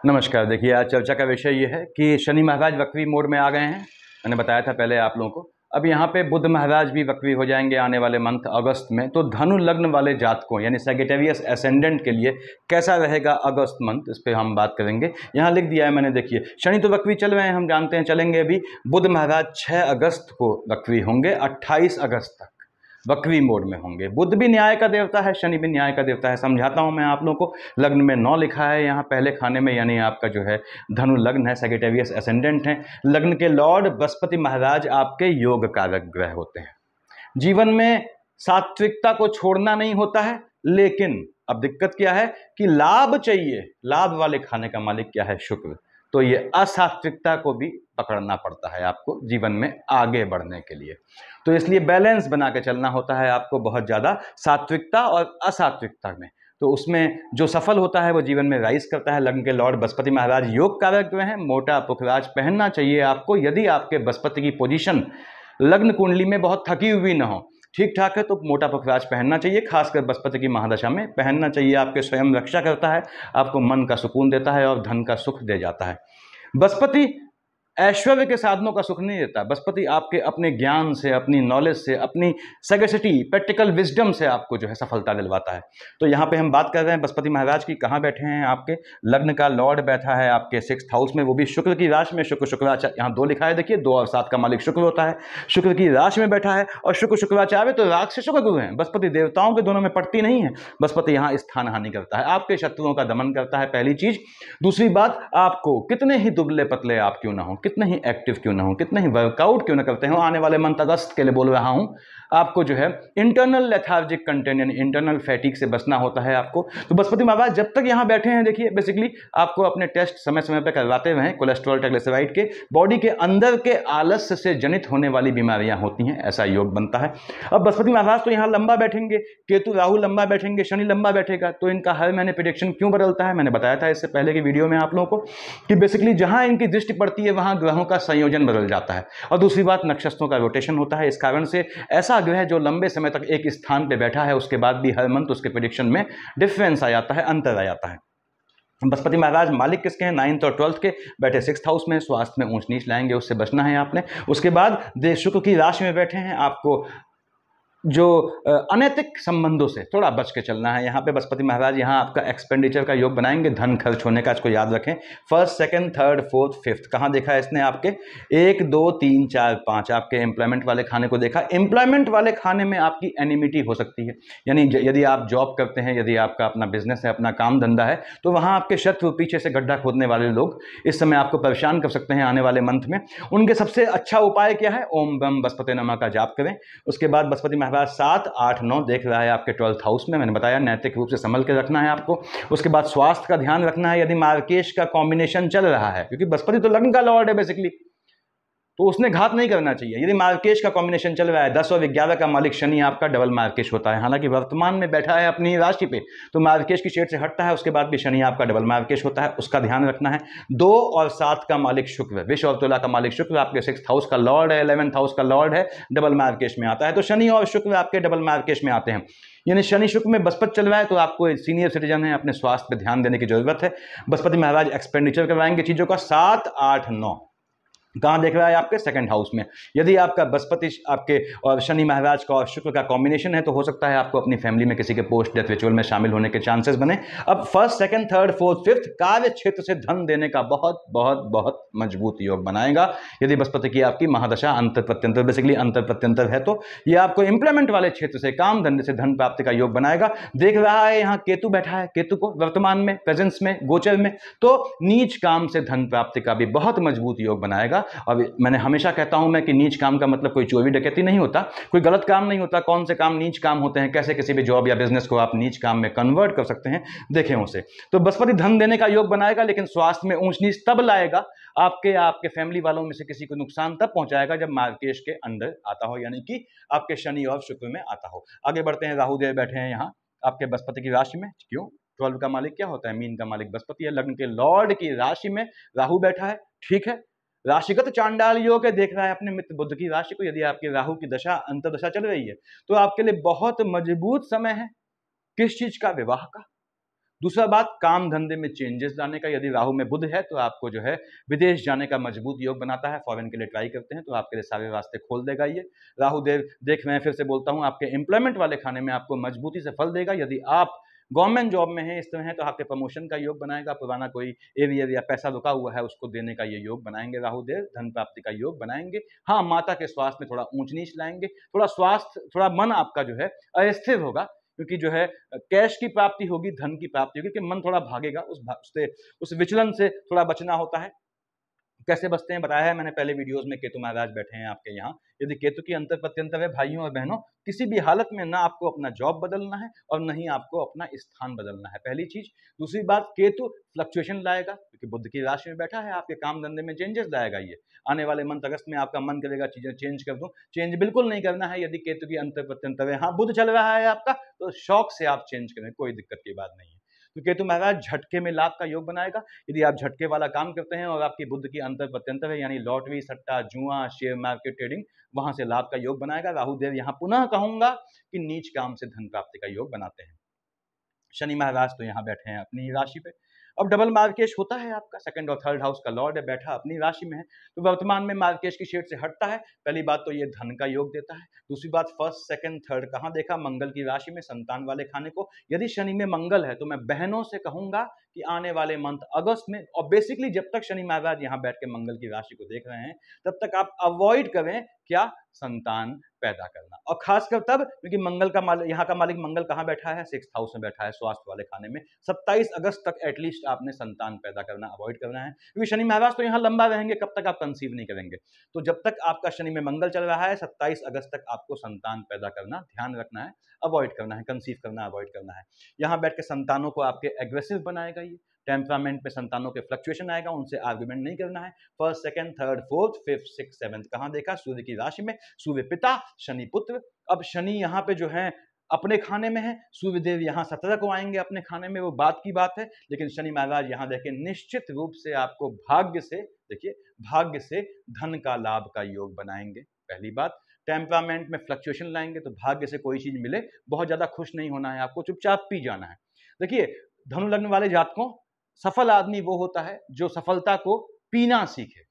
नमस्कार। देखिए, आज चर्चा का विषय ये है कि शनि महाराज वक्री मोड में आ गए हैं। मैंने बताया था पहले आप लोगों को। अब यहाँ पे बुध महाराज भी वक्री हो जाएंगे आने वाले मंथ अगस्त में। तो धनु लग्न वाले जातकों यानी सैगिटेरियस एसेंडेंट के लिए कैसा रहेगा अगस्त मंथ, इस पर हम बात करेंगे। यहाँ लिख दिया है मैंने। देखिए, शनि तो वक्री चल रहे हैं, हम जानते हैं, चलेंगे अभी। बुध महाराज 6 अगस्त को वक्री होंगे, 28 अगस्त तक वक्री मोड में होंगे। बुध भी न्याय का देवता है, शनि भी न्याय का देवता है। समझाता हूं मैं आप लोगों को। लग्न में 9 लिखा है यहाँ पहले खाने में, यानी आपका जो है धनु लग्न है, सैगिटेरियस एसेंडेंट है। लग्न के लॉर्ड बृहस्पति महाराज आपके योग कारक ग्रह होते हैं। जीवन में सात्विकता को छोड़ना नहीं होता है, लेकिन अब दिक्कत क्या है कि लाभ चाहिए। लाभ वाले खाने का मालिक क्या है? शुक्र। तो ये असात्विकता को भी पकड़ना पड़ता है आपको जीवन में आगे बढ़ने के लिए। तो इसलिए बैलेंस बना के चलना होता है आपको बहुत ज़्यादा, सात्विकता और असात्विकता में। तो उसमें जो सफल होता है वो जीवन में राइज करता है। लग्न के लॉर्ड बृहस्पति महाराज योग कारक में है। मोटा पुखराज पहनना चाहिए आपको। यदि आपके बृहस्पति की पोजीशन लग्न कुंडली में बहुत थकी हुई ना हो, ठीक ठाक है, तो मोटा पुखराज पहनना चाहिए। खासकर बृहस्पति की महादशा में पहनना चाहिए। आपके स्वयं रक्षा करता है, आपको मन का सुकून देता है और धन का सुख दे जाता है। बृहस्पति ऐश्वर्य के साधनों का सुख नहीं देता। बृहस्पति आपके अपने ज्ञान से, अपनी नॉलेज से, अपनी सैगेसिटी, प्रैक्टिकल विजडम से आपको जो है सफलता दिलवाता है। तो यहाँ पे हम बात कर रहे हैं बृहस्पति महाराज की। कहाँ बैठे हैं? आपके लग्न का लॉर्ड बैठा है आपके 6th हाउस में, वो भी शुक्र की राशि में। शुक्राचार्य यहाँ 2 लिखा है, देखिए 2 और 7 का मालिक शुक्र होता है। शुक्र की राशि में बैठा है और शुक्राचार्य तो राग से शुक्र गुरु हैं। बृहस्पति देवताओं के दोनों में पड़ती नहीं है। बृहस्पति यहाँ स्थान हानि करता है, आपके शत्रुओं का दमन करता है, पहली चीज। दूसरी बात, आपको कितने ही दुबले पतले आप क्यों ना हो, कितने ही एक्टिव क्यों ना हो, कितने ही वर्कआउट क्यों ना करते हो, आने वाले मंथ अगस्त के लिए बोल रहा हूं, आपको जो है इंटरनल लेथार्जिक कंटेंट यानी इंटरनल फैटिक से बचना होता है आपको। तो बृहस्पति महाराज जब तक यहां बैठे हैं, देखिए बेसिकली आपको अपने टेस्ट समय समय पर करवाते रहें, कोलेस्ट्रॉल ट्राइग्लिसराइड के। बॉडी के अंदर के आलस्य से जनित होने वाली बीमारियां होती हैं, ऐसा योग बनता है। अब बृहस्पति महाराज तो यहां लंबा बैठेंगे, केतु राहु लंबा बैठेंगे, शनि लंबा बैठेगा। तो इनका हर महीने प्रेडिक्शन क्यों बदलता है? मैंने बताया था इससे पहले की वीडियो में आप लोगों को कि बेसिकली जहां इनकी दृष्टि पड़ती है वहां ग्रहों का संयोजन बदल जाता है। और दूसरी बात, नक्षत्रों का रोटेशन होता है। इस कारण से ऐसा ग्रह जो लंबे समय तक एक स्थान पे बैठा है, उसके बाद भी हर मंथ उसके प्रेडिक्शन में डिफरेंस आ जाता है, अंतर आ जाता है। बृहस्पति महाराज मालिक किसके हैं? 9th और 12th के, बैठे 6th हाउस में। स्वास्थ्य में ऊंच नीच लाएंगे, उससे बचना है आपने। उसके बाद शुक्र की राशि में बैठे हैं, आपको जो अनैतिक संबंधों से थोड़ा बच के चलना है। यहाँ पे बृहस्पति महाराज यहाँ आपका एक्सपेंडिचर का योग बनाएंगे, धन खर्च होने का, इसको याद रखें। 1st, 2nd, 3rd, 4th, 5th कहाँ देखा है इसने? आपके 1, 2, 3, 4, 5 आपके एम्प्लॉयमेंट वाले खाने को देखा। एम्प्लॉयमेंट वाले खाने में आपकी एनिमिटी हो सकती है, यानी यदि आप जॉब करते हैं, यदि आपका अपना बिजनेस है, अपना काम धंधा है, तो वहाँ आपके शत्रु, पीछे से गड्ढा खोदने वाले लोग इस समय आपको परेशान कर सकते हैं आने वाले मंथ में। उनके सबसे अच्छा उपाय क्या है? ओम बम बृहस्पति नमः का जाप करें। उसके बाद बृहस्पति महाराज 7, 8, 9 देख रहा है आपके 12th हाउस में। मैंने बताया नैतिक रूप से संभल के रखना है आपको। उसके बाद स्वास्थ्य का ध्यान रखना है। यदि मार्केश का कॉम्बिनेशन चल रहा है, क्योंकि बृहस्पति तो लग्न का लॉर्ड है बेसिकली, तो उसने घात नहीं करना चाहिए। यदि मार्केश का कॉम्बिनेशन चल रहा है, 10 और 11 का मालिक शनि आपका डबल मार्केश होता है। हालांकि वर्तमान में बैठा है अपनी राशि पे, तो मार्केश की शेड से हटता है, उसके बाद भी शनि आपका डबल मार्केश होता है, उसका ध्यान रखना है। 2 और 7 का मालिक शुक्र, विष और तुला का मालिक शुक्र आपके 6th हाउस का लॉर्ड है, 11th हाउस का लॉर्ड है, डबल मार्केश में आता है। तो शनि और शुक्र आपके डबल मार्केश में आते हैं, यानी शनि शुक्र में बृहस्पति चल रहा है, तो आपको सीनियर सिटीजन है, अपने स्वास्थ्य पर ध्यान देने की जरूरत है। बृहस्पति महाराज एक्सपेंडिचर करवाएंगे चीजों का। 7, 8, 9 कहाँ देख रहा है? आपके 2nd हाउस में। यदि आपका बृहस्पति आपके और शनि महाराज का और शुक्र का कॉम्बिनेशन है, तो हो सकता है आपको अपनी फैमिली में किसी के पोस्ट डेथ रिचुअल में शामिल होने के चांसेस बने। अब 1st, 2nd, 3rd, 4th, 5th कार्य क्षेत्र से धन देने का बहुत बहुत बहुत मजबूत योग बनाएगा। यदि बृहस्पति की आपकी महादशा अंतर प्रत्यंतर, बेसिकली अंतर प्रत्यंतर है, तो ये आपको इंप्लॉयमेंट वाले क्षेत्र से, काम धंधे से धन प्राप्ति का योग बनाएगा। देख रहा है यहाँ केतु बैठा है, केतु को वर्तमान में, प्रेजेंस में, गोचर में, तो नीच काम से धन प्राप्ति का भी बहुत मजबूत योग बनाएगा। अब मैंने हमेशा कहता हूं मैं कि नीच काम का मतलब कोई चोरी डकैती नहीं होता, कोई गलत काम नहीं होता। कौन से काम नीच काम होते हैं, कैसे किसी भी जॉब या बिजनेस को आप नीच काम में कन्वर्ट कर सकते हैं, देखें उसे। तो बृहस्पति धन देने का योग बनाएगा, लेकिन स्वास्थ्य में ऊंच नीच तब लाएगा, आपके फैमिली वालों में से किसी को नुकसान तब पहुंचाएगा जब मार्केश के अंदर आता हो, यानी कि आपके शनि और शुक्र में आता हो। आगे बढ़ते हैं। राहु देव बैठे हैं यहाँ आपके बृहस्पति की राशि में। क्यों? 12 का मालिक क्या होता है? मीन का मालिक बृहस्पति है। लग्न के लॉर्ड की राशि में राहु बैठा है, ठीक है। राशिगत चांडाल योग है, देख रहा है अपने मित्र बुध की राशि को। यदि आपकी राहु की दशा अंतर्दशा चल रही है, तो आपके लिए बहुत मजबूत समय है। किस चीज का? विवाह का। दूसरा बात, काम धंधे में चेंजेस लाने का, यदि राहु में बुध है तो आपको जो है विदेश जाने का मजबूत योग बनाता है, फॉरेन के लिए ट्राई करते हैं तो आपके लिए सारे रास्ते खोल देगा ये राहु देव। देख रहे हैं, फिर से बोलता हूं, आपके एम्प्लॉयमेंट वाले खाने में आपको मजबूती से फल देगा। यदि आप गवर्नमेंट जॉब में है, इस तरह है, तो आपके प्रमोशन का योग बनाएगा, पुराना कोई एरियर या पैसा रुका हुआ है उसको देने का ये योग बनाएंगे राहु देव, धन प्राप्ति का योग बनाएंगे। हाँ, माता के स्वास्थ्य में थोड़ा ऊंच नीच लाएंगे, थोड़ा स्वास्थ्य, थोड़ा मन आपका जो है अस्थिर होगा, क्योंकि जो है कैश की प्राप्ति होगी, धन की प्राप्ति होगी, क्योंकि मन थोड़ा भागेगा, उस विचलन से थोड़ा बचना होता है। कैसे बचते हैं बताया है मैंने पहले वीडियोस में, केतु महाराज बैठे हैं आपके यहाँ। यदि केतु की अंतर प्रत्यंतर है भाइयों और बहनों, किसी भी हालत में ना आपको अपना जॉब बदलना है और न ही आपको अपना स्थान बदलना है, पहली चीज। दूसरी बात, केतु फ्लक्चुएशन लाएगा, क्योंकि बुध की राशि में बैठा है, आपके काम धंधे में चेंजेस लाएगा ये। आने वाले मंथ अगस्त में आपका मन करेगा चीजें चेंज कर दूं, चेंज बिल्कुल नहीं करना है यदि केतु की अंतर प्रत्यंतर है। हाँ, बुध चल रहा है आपका, तो शौक से आप चेंज करें, कोई दिक्कत की बात नहीं है। तो केतु महाराज झटके में लाभ का योग बनाएगा। यदि आप झटके वाला काम करते हैं और आपकी बुद्ध की अंतर प्रत्यंतर है, यानी लॉटरी, सट्टा, जुआ, शेयर मार्केट, ट्रेडिंग, वहां से लाभ का योग बनाएगा राहु देव। यहां पुनः कहूंगा कि नीच काम से धन प्राप्ति का योग बनाते हैं। शनि महाराज तो यहाँ बैठे हैं अपनी ही राशि पे। अब डबल मार्केश होता है आपका, सेकंड और थर्ड हाउस का लॉर्ड है, बैठा अपनी राशि में है, तो वर्तमान में मार्केश की शेड से हटता है। पहली बात तो ये धन का योग देता है। दूसरी बात, फर्स्ट सेकंड थर्ड कहाँ देखा, मंगल की राशि में, संतान वाले खाने को। यदि शनि में मंगल है तो मैं बहनों से कहूंगा कि आने वाले मंथ अगस्त में, और बेसिकली जब तक शनि महाराज यहाँ बैठ के मंगल की राशि को देख रहे हैं तब तक आप अवॉइड करें क्या, संतान पैदा करना। और खासकर तब, क्योंकि मंगल का मालिक, यहाँ का मालिक मंगल कहाँ बैठा है, 6th हाउस में बैठा है, स्वास्थ्य वाले खाने में। 27 अगस्त तक एटलीस्ट आपने संतान पैदा करना अवॉइड करना है, क्योंकि शनि महाराज तो यहाँ लंबा रहेंगे, कब तक आप कंसीव नहीं करेंगे। तो जब तक आपका शनि में मंगल चल रहा है, 27 अगस्त तक आपको संतान पैदा करना ध्यान रखना है, अवॉइड करना है, कंसीव करना अवॉइड करना है। यहाँ बैठ के संतानों को आपके एग्रेसिव बनाएगा ये, टेम्परामेंट में संतानों के फ्लक्चुएशन आएगा, उनसे आर्ग्यूमेंट नहीं करना है। First second third fourth fifth six seventh कहाँ देखा, सूर्य की राशि में, सूर्य पिता शनि पुत्र। अब शनि यहाँ पे जो है अपने खाने में है, सूर्यदेव यहाँ 17 को आएंगे अपने खाने में, वो बात की बात है। लेकिन शनि महाराज यहाँ देखें निश्चित रूप से आपको भाग्य से, देखिए भाग्य से धन का लाभ का योग बनाएंगे, पहली बात। टेम्परामेंट में फ्लक्चुएशन लाएंगे, तो भाग्य से कोई चीज मिले बहुत ज्यादा खुश नहीं होना है आपको, चुपचाप पी जाना है। देखिए धनु लग्न वाले जातकों, सफल आदमी वो होता है जो सफलता को पीना सीखे,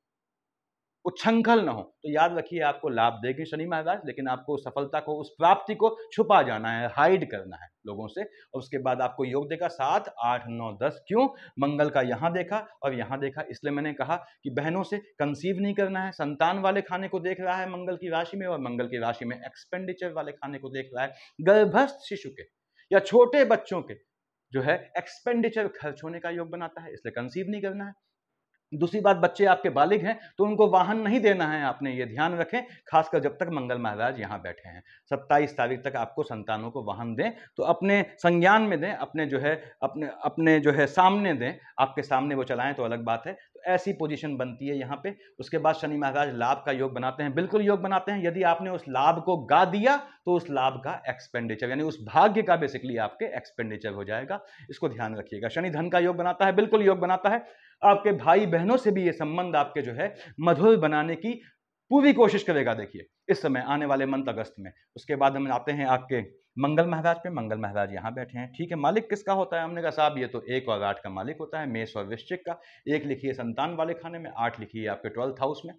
उच्छृंखल न हो। तो याद रखिए आपको लाभ देंगे शनि महाराज, लेकिन आपको सफलता को, उस प्राप्ति को छुपा जाना है, हाइड करना है लोगों से। और उसके बाद आपको योग देगा 7, 8, 9, 10। क्यों, मंगल का यहाँ देखा और यहाँ देखा, इसलिए मैंने कहा कि बहनों से कंसीव नहीं करना है। संतान वाले खाने को देख रहा है मंगल की राशि में, और मंगल की राशि में एक्सपेंडिचर वाले खाने को देख रहा है। गर्भस्थ शिशु के या छोटे बच्चों के जो है एक्सपेंडिचर खर्च होने का योग बनाता है, इसलिए कंसीव नहीं करना है। दूसरी बात, बच्चे आपके बालिग हैं तो उनको वाहन नहीं देना है, आपने ये ध्यान रखें, खासकर जब तक मंगल महाराज यहाँ बैठे हैं। 27 तारीख तक आपको संतानों को वाहन दें तो अपने संज्ञान में दें, अपने जो है अपने जो है सामने दें, आपके सामने वो चलाएं तो अलग बात है। तो ऐसी पोजीशन बनती है यहाँ पे। उसके बाद शनि महाराज लाभ का योग बनाते हैं, बिल्कुल योग बनाते हैं। यदि आपने उस लाभ को गा दिया तो उस लाभ का एक्सपेंडिचर, यानी उस भाग्य का बेसिकली आपके एक्सपेंडिचर हो जाएगा, इसको ध्यान रखिएगा। शनि धन का योग बनाता है, बिल्कुल योग बनाता है। आपके भाई बहनों से भी ये संबंध आपके जो है मधुर बनाने की पूरी कोशिश करेगा, देखिए इस समय आने वाले मंथ अगस्त में। उसके बाद हम आते हैं आपके मंगल महाराज पे। मंगल महाराज यहाँ बैठे हैं, ठीक है। मालिक किसका होता है, हमने कहा साहब ये तो 1 और 8 का मालिक होता है, मेष और वृश्चिक का। 1 लिखिए संतान वाले खाने में, 8 लिखिए आपके 12th हाउस में।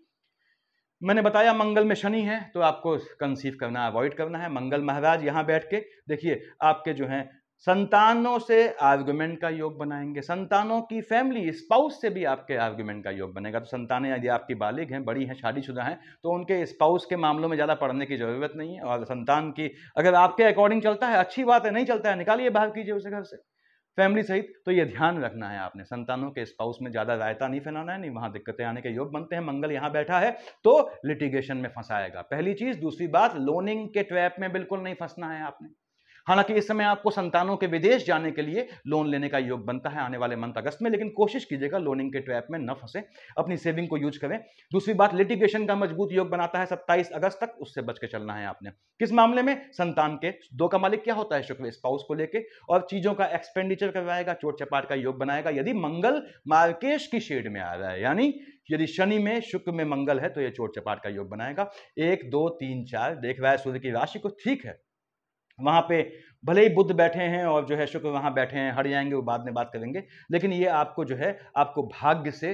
मैंने बताया मंगल में शनि है तो आपको कंसीव करना अवॉइड करना है। मंगल महाराज यहाँ बैठ के देखिए आपके जो हैं संतानों से आर्गुमेंट का योग बनाएंगे, संतानों की फैमिली स्पाउस से भी आपके आर्गुमेंट का योग बनेगा। तो संतानें यदि आपकी बालिग हैं, बड़ी हैं, शादीशुदा हैं, तो उनके स्पाउस के मामलों में ज़्यादा पढ़ने की जरूरत नहीं है। और संतान की अगर आपके अकॉर्डिंग चलता है अच्छी बात है, नहीं चलता है निकालिए, बाहर कीजिए उसे घर से, फैमिली सहित। तो ये ध्यान रखना है आपने, संतानों के स्पाउस में ज्यादा रायता नहीं फैलाना है, नहीं वहां दिक्कतें आने के योग बनते हैं। मंगल यहाँ बैठा है तो लिटिगेशन में फंसाएगा, पहली चीज। दूसरी बात, लोनिंग के ट्रैप में बिल्कुल नहीं फंसना है आपने। हालांकि इस समय आपको संतानों के विदेश जाने के लिए लोन लेने का योग बनता है आने वाले मंथ अगस्त में, लेकिन कोशिश कीजिएगा लोनिंग के ट्रैप में न फंसे, अपनी सेविंग को यूज करें। दूसरी बात, लिटिगेशन का मजबूत योग बनाता है 27 अगस्त तक, उससे बच के चलना है आपने। किस मामले में, संतान के 2 का मालिक क्या होता है, शुक्र, स्पाउस को लेके, और चीजों का एक्सपेंडिचर करवाएगा, चोट चपाट का योग बनाएगा। यदि मंगल मार्केश की शेड में आ रहा है, यानी यदि शनि में शुक्र में मंगल है तो यह चोट चपाट का योग बनाएगा। 1, 2, 3, 4 देख रहा है सूर्य की राशि को, ठीक है। वहाँ पे भले ही बुध बैठे हैं और जो है शुक्र वहाँ बैठे हैं, हट जाएंगे, वो बाद में बात करेंगे, लेकिन ये आपको जो है आपको भाग्य से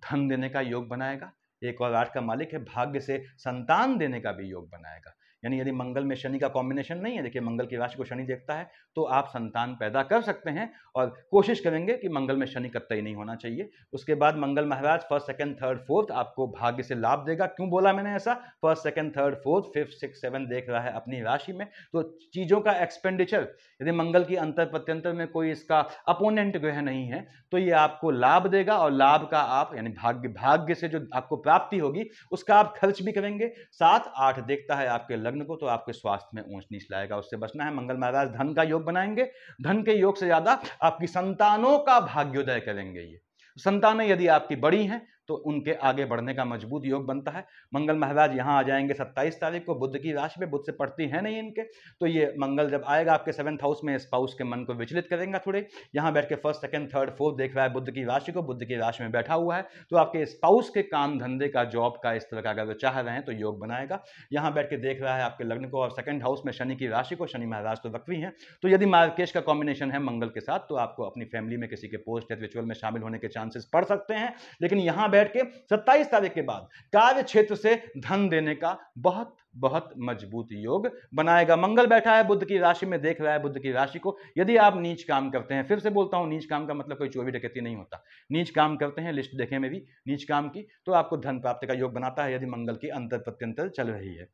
धन देने का योग बनाएगा। एक और 8 का मालिक है, भाग्य से संतान देने का भी योग बनाएगा। यानी यदि मंगल में शनि का कॉम्बिनेशन नहीं है, देखिए मंगल की राशि को शनि देखता है, तो आप संतान पैदा कर सकते हैं और कोशिश करेंगे कि मंगल में शनि कतई नहीं होना चाहिए। उसके बाद मंगल महाराज फर्स्ट, सेकंड, थर्ड, फोर्थ आपको भाग्य से लाभ देगा। क्यों बोला मैंने ऐसा? First, second, third, fourth, fifth, six, seven देख रहा है अपनी राशि में, तो चीजों का एक्सपेंडिचर, यदि मंगल की अंतर प्रत्यंतर में कोई इसका अपोनेंट ग्रह नहीं है, तो ये आपको लाभ देगा और लाभ का आप यानी भाग्य से जो आपको प्राप्ति होगी उसका आप खर्च भी करेंगे। 7, 8 देखता है आपके लग्न को, तो आपके स्वास्थ्य में ऊंच नीच लाएगा, उससे बचना है। मंगल महाराज धन का योग बनाएंगे, धन के योग से ज्यादा आपकी संतानों का भाग्योदय करेंगे। ये संतानें यदि आपकी बड़ी हैं तो उनके आगे बढ़ने का मजबूत योग बनता है। मंगल महाराज यहां आ जाएंगे 27 तारीख को बुध की राशि में, बुध से पड़ती है नहीं इनके, तो ये मंगल जब आएगा आपके 7th हाउस में स्पाउस के मन को विचलित करेंगे थोड़े। यहां बैठ के फर्स्ट, सेकंड, थर्ड, फोर्थ देख रहा है बुध की राशि को, बुध की राशि में बैठा हुआ है, तो आपके स्पाउस के काम धंधे का, जॉब का, इस तरह का अगर चाह रहे हैं तो योग बनाएगा। यहां बैठ के देख रहा है आपके लग्न को और 2nd हाउस में शनि की राशि को, शनि महाराज तो वक्री हैं, तो यदि मार्केश का कॉम्बिनेशन है मंगल के साथ, तो आपको अपनी फैमिली में किसी के पोस्ट या रिचुअल में शामिल होने के चांसेस पड़ सकते हैं। लेकिन यहां बैठ के 27 तारीख के बाद कार्य क्षेत्र से धन देने का बहुत बहुत मजबूत योग बनाएगा। मंगल बैठा है बुध की राशि में, देख रहा है बुध की राशि को। यदि आप नीच काम करते हैं, फिर से बोलता हूं नीच काम का मतलब कोई चोरी डकैती नहीं होता, नीच काम करते हैं, लिस्ट देखे में भी नीच काम की, तो आपको धन प्राप्ति का योग बनाता है यदि मंगल की अंतर प्रत्यंतर चल रही है।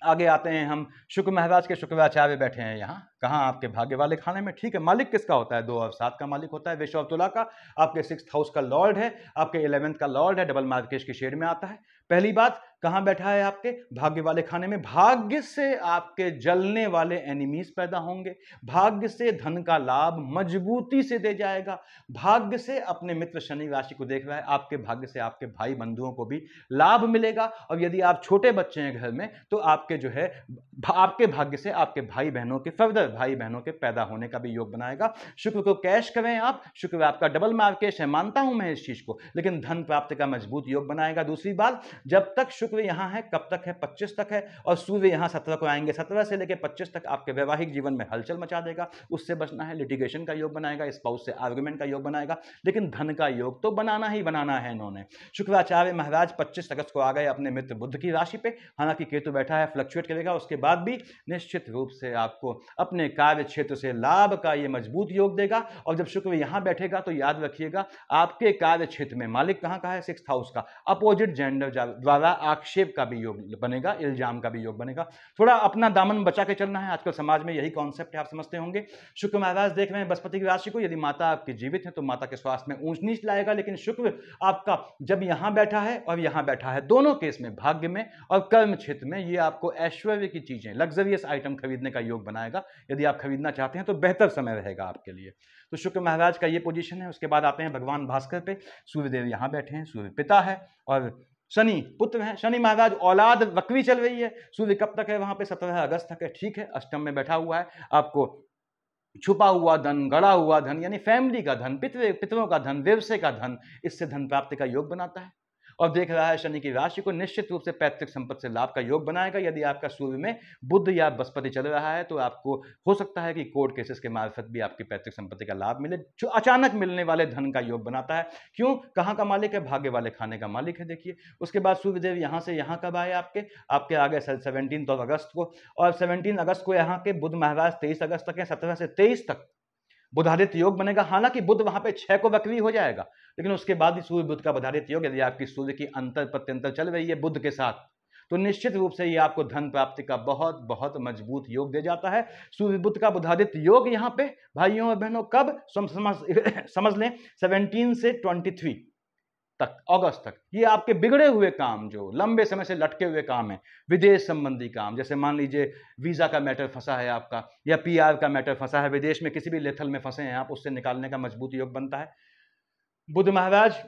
आगे आते हैं हम, शुक्र महाराज के शुक्राचार्य बैठे हैं यहाँ, कहाँ? आपके भाग्य वाले खाने में। ठीक है, मालिक किसका होता है? 2 और 7 का मालिक होता है, वृष और तुला का। आपके 6th हाउस का लॉर्ड है, आपके 11th का लॉर्ड है, डबल मार्केश की शेड में आता है। पहली बात, कहां बैठा है? आपके भाग्य वाले खाने में। भाग्य से आपके जलने वाले एनिमीज पैदा होंगे, भाग्य से धन का लाभ मजबूती से दे जाएगा, भाग्य से अपने मित्र शनि राशि को देख रहा है, आपके भाग्य से आपके भाई बंधुओं को भी लाभ मिलेगा। और यदि आप छोटे बच्चे हैं घर में, तो आपके जो है आपके भाग्य से आपके भाई बहनों के, फर्दर भाई बहनों के पैदा होने का भी योग बनाएगा। शुक्र को कैश करें आप, शुक्र आपका डबल मार्केश है, मानता हूं मैं इस चीज को, लेकिन धन प्राप्ति का मजबूत योग बनाएगा। दूसरी बात, जब तक शुक्र यहां है, कब तक है? 25 तक है, और सूर्य यहां 17 को आएंगे, 17 से लेकर 25 तक आपके वैवाहिक जीवन में हलचल मचा देगा, उससे बचना है। लिटिगेशन का योग बनाएगा, स्पाउस से आर्गुमेंट का योग बनाएगा, लेकिन धन का योग तो बनाना ही बनाना है इन्होंने। शुक्राचार्य महाराज 25 अगस्त को आ गए अपने मित्र बुध की राशि पे, हालांकि केतु बैठा है, फ्लक्चुएट करेगा, उसके बाद भी निश्चित रूप से आपको अपने कार्य क्षेत्र से लाभ का ये मजबूत योग देगा। और जब शुक्र यहां बैठेगा तो याद रखिएगा, आपके कार्य क्षेत्र में मालिक कहां का है? 6th हाउस का, अपोजिट जेंडर द्वारा आक्षेप का भी योग बनेगा, इल्जाम का भी योग बनेगा। थोड़ा अपना दामन बचा के चलना है, आजकल समाज में यही कॉन्सेप्ट है, आप समझते होंगे। शुक्र महाराज देख रहे हैं बृहस्पति की राशि को, यदि माता आपकी जीवित है तो माता के स्वास्थ्य में ऊंच नीच लाएगा, लेकिन शुक्र आपका जब यहां बैठा है और यहां बैठा है, दोनों केस में, भाग्य में और कर्म क्षेत्र में, ये आपको ऐश्वर्य की चीजें, लग्जरियस आइटम खरीदने का योग बनाएगा। यदि आप खरीदना चाहते हैं तो बेहतर समय रहेगा आपके लिए। तो शुक्र महाराज का ये पोजीशन है। उसके बाद आते हैं भगवान भास्कर पे, सूर्यदेव यहां बैठे हैं, सूर्य पिता है और शनि पुत्र है। शनि महाराज औलाद वक्री चल रही है, सूर्य कब तक है वहां पे? 17 अगस्त तक है, ठीक है, अष्टम में बैठा हुआ है। आपको छुपा हुआ धन, गड़ा हुआ धन, यानी फैमिली का धन, पितरों का धन, व्यवसाय का धन, इससे धन प्राप्ति का योग बनाता है। और देख रहा है शनि की राशि को, निश्चित रूप से पैतृक संपत्ति से लाभ का योग बनाएगा। यदि आपका सूर्य में बुध या बृहस्पति चल रहा है तो आपको हो सकता है कि कोर्ट केसेस के मार्फत भी आपकी पैतृक संपत्ति का लाभ मिले, जो अचानक मिलने वाले धन का योग बनाता है। क्यों? कहां का मालिक है? भाग्य वाले खाने का मालिक है, देखिए। उसके बाद सूर्यदेव यहां से यहां कब आए? आपके आगे 17 अगस्त को, और 17 अगस्त को यहाँ के बुध महाराज 23 अगस्त तक है, 17 से 23 तक बुधादित्य योग बनेगा। हालांकि बुध वहां पे 6 को वक्री हो जाएगा, लेकिन उसके बाद ही सूर्य बुध का बुधादित्य योग, यदि आपकी सूर्य की अंतर प्रत्यंतर चल रही है बुध के साथ, तो निश्चित रूप से ये आपको धन प्राप्ति का बहुत बहुत मजबूत योग दे जाता है। सूर्य बुध का बुधादित्य योग यहाँ पे भाइयों और बहनों कब? समझ लें 17 से 23 तक, अगस्त तक। ये आपके बिगड़े हुए काम, जो लंबे समय से लटके हुए काम है, विदेश संबंधी काम, जैसे मान लीजिए वीजा का मैटर फंसा है आपका, या पीआर का मैटर फंसा है, विदेश में किसी भी लेथल में फंसे हैं आप, उससे निकालने का मजबूत योग बनता है। बुध महाराज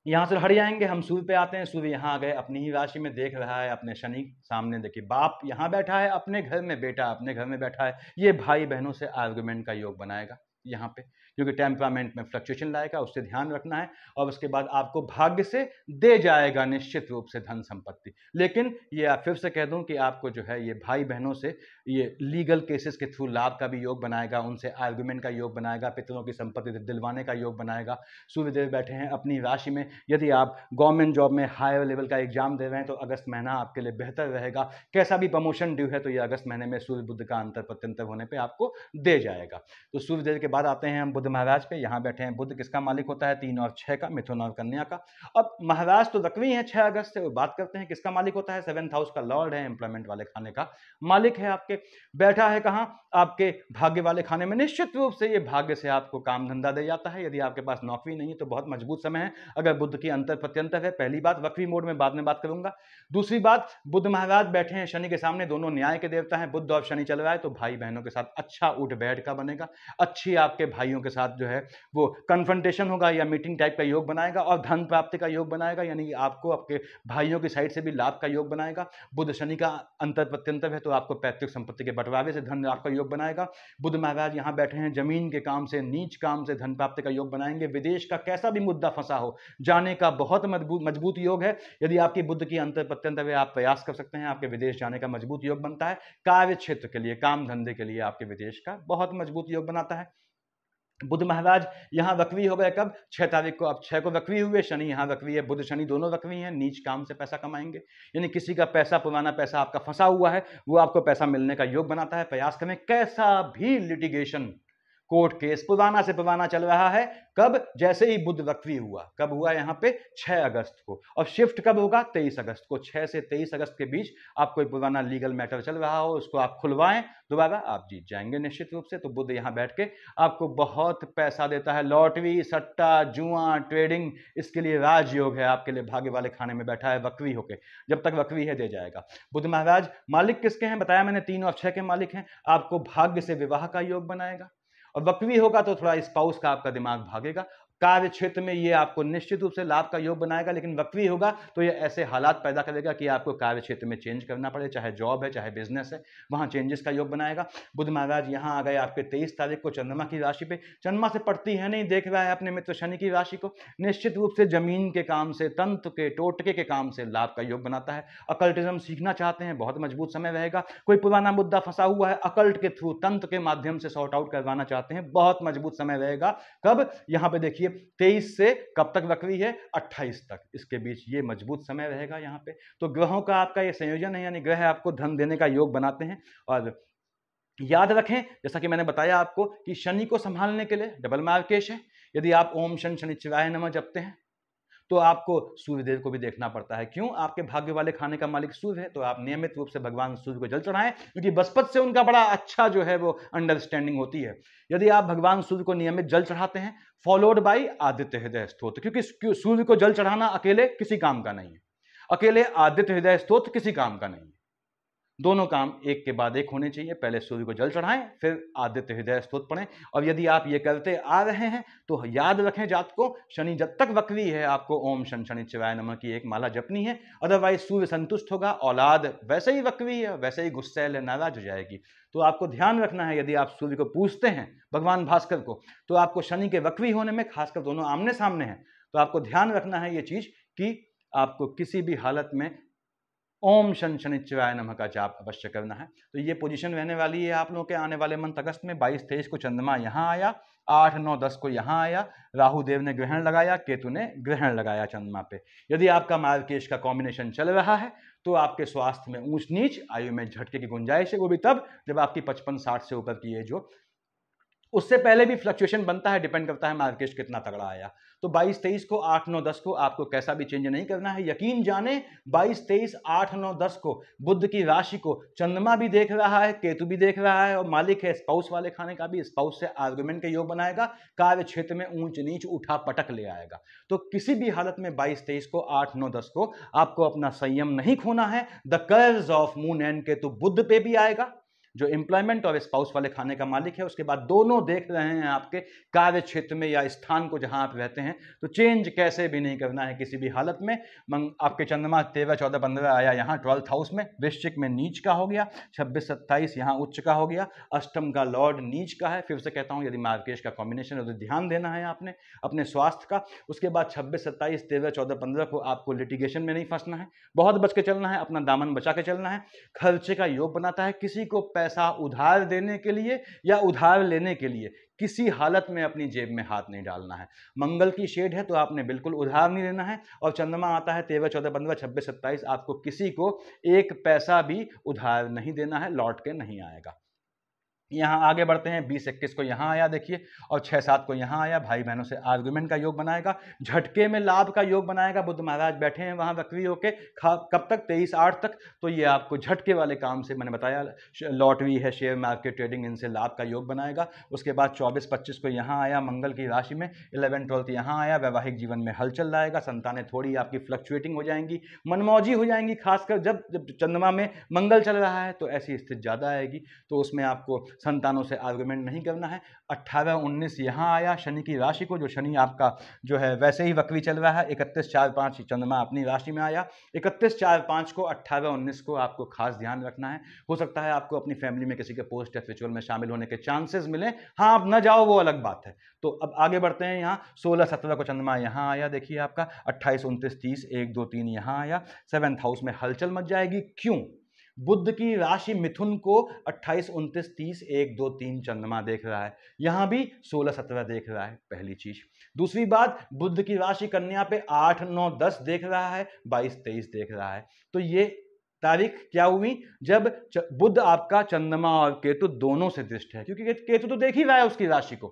यहां से हट जाएंगे, हम सूर्य पे आते हैं। सूर्य यहां आ गए, अपनी ही राशि में देख रहा है अपने शनि सामने, देखिए बाप यहां बैठा है अपने घर में, बेटा अपने घर में बैठा है, ये भाई बहनों से आर्गुमेंट का योग बनाएगा यहाँ पे। क्योंकि टेम्परामेंट में फ्लक्चुएशन लाएगा, उससे ध्यान रखना है। और उसके बाद आपको भाग्य से दे जाएगा निश्चित रूप से धन संपत्ति। लेकिन ये आप फिर से कह दूं कि आपको जो है ये भाई बहनों से ये लीगल केसेस के थ्रू लाभ का भी योग बनाएगा, उनसे आर्गुमेंट का योग बनाएगा, पितरों की संपत्ति दिलवाने का योग बनाएगा। सूर्यदेव बैठे हैं अपनी राशि में। यदि आप गवर्नमेंट जॉब में हायर लेवल का एग्जाम दे रहे हैं तो अगस्त महीना आपके लिए बेहतर रहेगा। कैसा भी प्रमोशन ड्यू है तो ये अगस्त महीने में सूर्य बुध का अंतर प्रत्यंतर होने पर आपको दे जाएगा। तो सूर्यदेव के बाद आते हैं हम बुध महाराज पे। यहाँ बैठे हैं बुध, किसका मालिक होता है 3 और 6 का, मिथुन और कन्या का। अब महाराज तो रकवी हैं 6 अगस्त से, बात करते हैं किसका मालिक होता है 7th हाउस का लॉर्ड है, एम्प्लॉयमेंट वाले खाने का मालिक है आपके। बैठा है कहाँ, आपके भाग्य वाले खाने में। निश्चित रूप से ये भाग्य से आपको काम धंधा दे जाता है। यदि आपके पास नौकरी नहीं है तो बहुत मजबूत समय है अगर बुध की अंतर प्रत्यंतर है। पहली बात, वक्री मोड में बाद में बात करूंगा। दूसरी बात, बुध महाराज बैठे हैं शनि के सामने, दोनों न्याय के देवता हैं। बुध और शनि चल रहा है तो भाई बहनों के साथ अच्छा उठ बैठ का बनेगा, अच्छी आपके भाइयों के साथ जो है वो कन्फ्रंटेशन होगा या मीटिंग टाइप का योग बनाएगा, और धन प्राप्ति का योग बनाएगा, यानी आपको आपके भाइयों की साइड से भी लाभ का योग बनाएगा। बुध शनि का अंतर प्रत्यंतर है तो आपको पैतृक संपत्ति के बंटवारे से धन लाभ का योग बनाएगा। बुध महाराज यहाँ बैठे हैं जमीन के काम से, नीच काम से धन प्राप्ति का योग बनाएंगे। विदेश का कैसा भी मुद्दा फंसा हो, जाने का बहुत मजबूत योग है। यदि आपकी बुध की अंतर प्रत्यंतर है आप प्रयास कर सकते हैं, आपके विदेश जाने का मजबूत योग बनता है। कार्य क्षेत्र के लिए, काम धंधे के लिए आपके विदेश का बहुत मजबूत योग बनाता है। बुध महाराज यहाँ वक्री हो गए कब, 6 तारीख को। अब 6 को वक्री हुए, शनि यहाँ वक्री है, बुध शनि दोनों वक्री हैं। नीच काम से पैसा कमाएंगे, यानी किसी का पैसा, पुराना पैसा आपका फंसा हुआ है, वो आपको पैसा मिलने का योग बनाता है। प्रयास करें, कैसा भी लिटिगेशन, कोर्ट केस पुराना से पुराना चल रहा है, कब, जैसे ही बुध वक्री हुआ। कब हुआ यहाँ पे 6 अगस्त को, और शिफ्ट कब होगा 23 अगस्त को। 6 से 23 अगस्त के बीच आप कोई पुराना लीगल मैटर चल रहा हो उसको आप खुलवाएं, दोबारा आप जीत जाएंगे निश्चित रूप से। तो बुध यहाँ बैठ के आपको बहुत पैसा देता है। लॉटरी, सट्टा, जुआ, ट्रेडिंग, इसके लिए राजयोग है आपके लिए। भाग्य वाले खाने में बैठा है वक्री होके, जब तक वक्री है दे जाएगा। बुध महाराज मालिक किसके हैं बताया मैंने, 3 और 6 के मालिक हैं। आपको भाग्य से विवाह का योग बनाएगा, और वक्री होगा तो थोड़ा स्पाउस का आपका दिमाग भागेगा। कार्य क्षेत्र में ये आपको निश्चित रूप से लाभ का योग बनाएगा, लेकिन वक्री होगा तो ये ऐसे हालात पैदा करेगा कि आपको कार्य क्षेत्र में चेंज करना पड़े, चाहे जॉब है चाहे बिजनेस है, वहां चेंजेस का योग बनाएगा। बुध महाराज यहाँ आ गए आपके 23 तारीख को चंद्रमा की राशि पे। चंद्रमा से पड़ती है नहीं, देख रहा है अपने मित्र शनि की राशि को। निश्चित रूप से जमीन के काम से, तंत्र के, टोटके के काम से लाभ का योग बनाता है। अकल्टिज्म सीखना चाहते हैं, बहुत मजबूत समय रहेगा। कोई पुराना मुद्दा फंसा हुआ है, अकल्ट के थ्रू, तंत्र के माध्यम से सॉर्ट आउट करवाना चाहते हैं, बहुत मजबूत समय रहेगा। कब, यहाँ पे देखिए 23 से कब तक वक्री है 28 तक, इसके बीच ये मजबूत समय रहेगा यहाँ पे। तो ग्रहों का आपका ये संयोजन है, यानी ग्रह आपको धन देने का योग बनाते हैं। और याद रखें, जैसा कि मैंने बताया आपको कि शनि को संभालने के लिए डबल मार्केश है। यदि आप ओम शन शनिश्चराय नमः जपते हैं तो आपको सूर्यदेव को भी देखना पड़ता है। क्यों, आपके भाग्य वाले खाने का मालिक सूर्य है, तो आप नियमित रूप से भगवान सूर्य को जल चढ़ाएं, क्योंकि बृहस्पति से उनका बड़ा अच्छा जो है वो अंडरस्टैंडिंग होती है। यदि आप भगवान सूर्य को नियमित जल चढ़ाते हैं, फॉलोड बाई आदित्य हृदय स्तोत्र, क्योंकि सूर्य को जल चढ़ाना अकेले किसी काम का नहीं है, अकेले आदित्य हृदय स्तोत्र किसी काम का नहीं है। दोनों काम एक के बाद एक होने चाहिए, पहले सूर्य को जल चढ़ाएं फिर आदित्य हृदय स्तोत्र पढ़ें। और यदि आप ये करते आ रहे हैं तो याद रखें, जात को शनि जब तक वक्री है आपको ओम शन शनिश्चराय नमः की एक माला जपनी है, अदरवाइज सूर्य संतुष्ट होगा, औलाद वैसे ही वक्री है, वैसे ही गुस्सैल है, नाराज हो जाएगी। तो आपको ध्यान रखना है, यदि आप सूर्य को पूजते हैं भगवान भास्कर को, तो आपको शनि के वक्री होने में, खासकर दोनों आमने सामने हैं, तो आपको ध्यान रखना है ये चीज कि आपको किसी भी हालत में ओम शन शनिश्चराय नमः का जाप अवश्य करना है। तो ये पोजीशन रहने वाली है आप लोगों के आने वाले मंथ अगस्त में। 22-23 को चंद्रमा यहाँ आया, 8-9-10 को यहाँ आया, राहु देव ने ग्रहण लगाया, केतु ने ग्रहण लगाया चंद्रमा पे। यदि आपका मार्केश का कॉम्बिनेशन चल रहा है तो आपके स्वास्थ्य में ऊंच नीच, आयु में झटके की गुंजाइश है, वो भी तब जब आपकी 55-60 से ऊपर की एज हो। उससे पहले भी फ्लक्चुएशन बनता है, डिपेंड करता है मार्केट कितना तगड़ा आया। तो 22-23 को, 8-9-10 को आपको कैसा भी चेंज नहीं करना है। यकीन जाने 22-23, 8-9-10 को बुध की राशि को चंद्रमा भी देख रहा है, केतु भी देख रहा है, और मालिक है स्पाउस वाले खाने का भी। स्पाउस से आर्गुमेंट के योग बनाएगा, कार्य क्षेत्र में ऊंच नीच उठा पटक ले आएगा। तो किसी भी हालत में 22-23 को, 8-9-10 को आपको अपना संयम नहीं खोना है। द कर्ज ऑफ मून एंड केतु बुध पे भी आएगा, जो एम्प्लॉयमेंट और स्पाउस वाले खाने का मालिक है, उसके बाद दोनों देख रहे हैं आपके कार्य क्षेत्र में या स्थान को जहां आप रहते हैं, तो चेंज कैसे भी नहीं करना है किसी भी हालत में। आपके चंद्रमा 13, 14, 15 आया यहाँ 12th हाउस में, वृश्चिक में नीच का हो गया, 26, 27 यहाँ उच्च का हो गया, अष्टम का लॉर्ड नीच का है। फिर से कहता हूँ, यदि मार्केश का कॉम्बिनेशन है तो ध्यान देना है आपने अपने स्वास्थ्य का। उसके बाद 26, 27, 13, 14, 15 को आपको लिटिगेशन में नहीं फंसना है, बहुत बच के चलना है, अपना दामन बचा के चलना है। खर्चे का योग बनाता है, किसी को पैसा उधार देने के लिए या उधार लेने के लिए किसी हालत में अपनी जेब में हाथ नहीं डालना है। मंगल की शेड है तो आपने बिल्कुल उधार नहीं लेना है, और चंद्रमा आता है 13, 14, 15, 26, 27, आपको किसी को एक पैसा भी उधार नहीं देना है, लौट के नहीं आएगा। यहाँ आगे बढ़ते हैं, 20, 21 को यहाँ आया देखिए, और 6, 7 को यहाँ आया, भाई बहनों से आर्गुमेंट का योग बनाएगा, झटके में लाभ का योग बनाएगा। बुध महाराज बैठे हैं वहाँ वक्री होके, कब तक, 23, 8 तक। तो ये आपको झटके वाले काम से, मैंने बताया लॉटरी है, शेयर मार्केट, ट्रेडिंग, इनसे लाभ का योग बनाएगा। उसके बाद 24, 25 को यहाँ आया मंगल की राशि में, 11, 12 यहाँ आया, वैवाहिक जीवन में हलचल लाएगा, संतानें थोड़ी आपकी फ्लक्चुएटिंग हो जाएंगी, मनमौजी हो जाएंगी, खासकर जब चंद्रमा में मंगल चल रहा है तो ऐसी स्थिति ज़्यादा आएगी, तो उसमें आपको संतानों से आर्गुमेंट नहीं करना है। 18, 19 यहाँ आया शनि की राशि को, जो शनि आपका जो है वैसे ही वक्री चल रहा है। 31, 4, 5 चंद्रमा अपनी राशि में आया। 31, 4, 5 को, 18, 19 को आपको खास ध्यान रखना है। हो सकता है आपको अपनी फैमिली में किसी के पोस्ट या रिचुअल में शामिल होने के चांसेस मिले, हाँ आप न जाओ वो अलग बात है। तो अब आगे बढ़ते हैं, यहाँ 16, 17 को चंद्रमा यहाँ आया देखिए आपका, 28, 29, 30, 1, 2, 3 यहाँ आया। 7th हाउस में हलचल मच जाएगी। क्यों? बुध की राशि मिथुन को 28, 29, 30, 1, 2, 3 चंद्रमा देख रहा है, यहां भी 16, 17 देख रहा है, पहली चीज। दूसरी बात, बुध की राशि कन्या पे 8, 9, 10 देख रहा है, 22, 23 देख रहा है। तो ये तारीख क्या हुई जब बुध आपका चंद्रमा और केतु दोनों से दृष्ट है, क्योंकि केतु तो देख ही रहा है उसकी राशि को,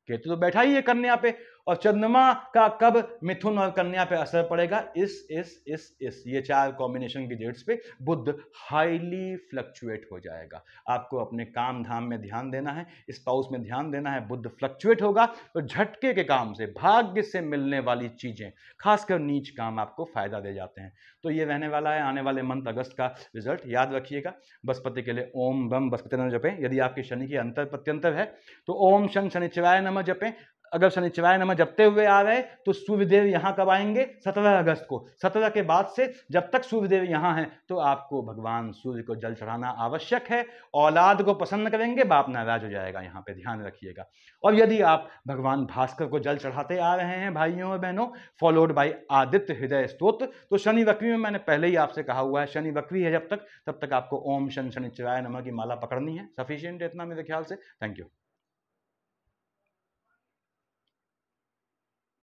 केतु तो बैठा ही है कन्या पे, और चंद्रमा का कब मिथुन और कन्या पे असर पड़ेगा, इस ये 4 कॉम्बिनेशन की डेट्स पे बुध हाईली फ्लक्चुएट हो जाएगा। आपको अपने काम धाम में ध्यान देना है, स्पाउस में ध्यान देना है। बुध फ्लक्चुएट होगा तो झटके के काम से, भाग्य से मिलने वाली चीजें, खासकर नीच काम आपको फायदा दे जाते हैं। तो ये रहने वाला है आने वाले मंथ अगस्त का रिजल्ट, याद रखिएगा। बृहस्पति के लिए ओम बम बृहस्पति नमः जपें। यदि आपकी शनि की अंतर प्रत्यंतर है तो ओम शं शनिचराय नमः जपें। अगर शनिचराय नमः जपते हुए आ रहे तो सूर्यदेव यहाँ कब आएंगे? 17 अगस्त को। 17 के बाद से जब तक सूर्यदेव यहाँ हैं तो आपको भगवान सूर्य को जल चढ़ाना आवश्यक है। औलाद को प्रसन्न करेंगे, बाप नाराज हो जाएगा, यहाँ पे ध्यान रखिएगा। और यदि आप भगवान भास्कर को जल चढ़ाते आ रहे हैं भाइयों और बहनों, फॉलोड बाय आदित्य हृदय स्तोत्र, तो शनि वक्री में मैंने पहले ही आपसे कहा हुआ है, शनि वक्री है जब तक, तब तक आपको ओम शं शनिचराय नमः की माला पकड़नी है। सफिशिएंट है इतना मेरे ख्याल से। Thank you.